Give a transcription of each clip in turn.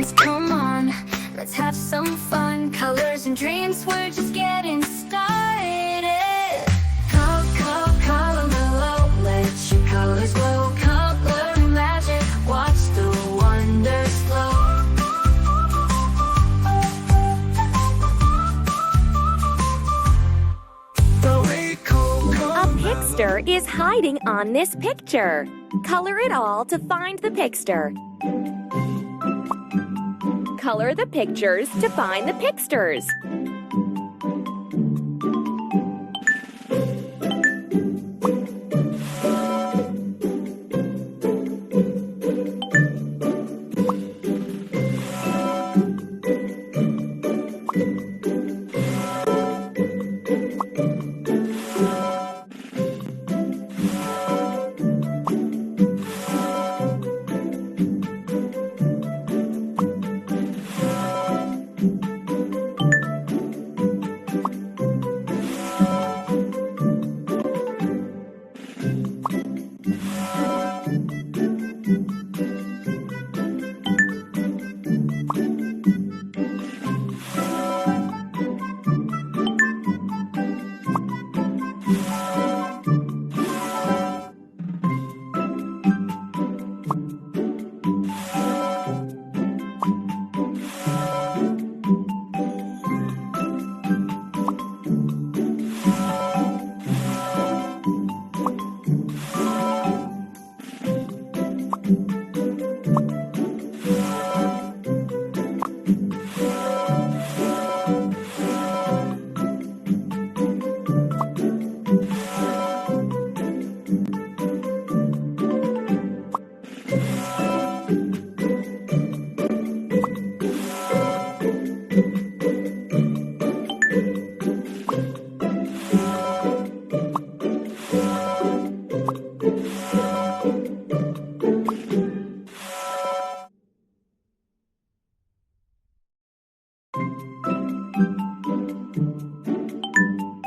friends, come on, let's have some fun. Colors and dreams, we're just getting started. Color mellow, let your colors glow. Color magic, watch the wonders flow. A pigster is hiding on this picture. Color it all to find the pigster. Color the pictures to find the pigsters.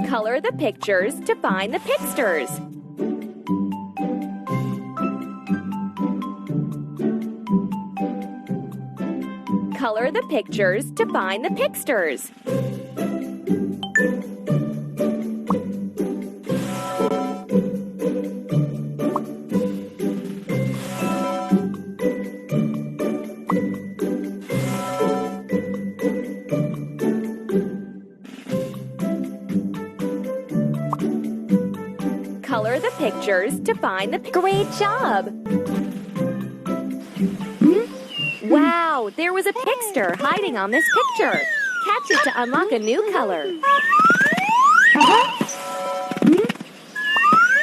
Color the pictures to find the pigsters. Color the pictures to find the pigsters. Color the pictures to find the Great job! Wow, there was a pigster hiding on this picture. Catch it to unlock a new color.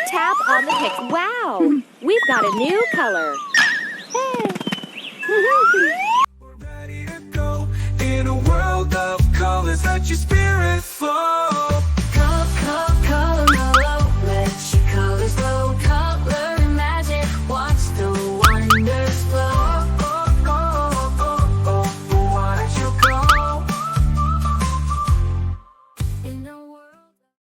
Tap on the pig. Wow, we've got a new color. We're ready to go in a world of colors. Let you spin.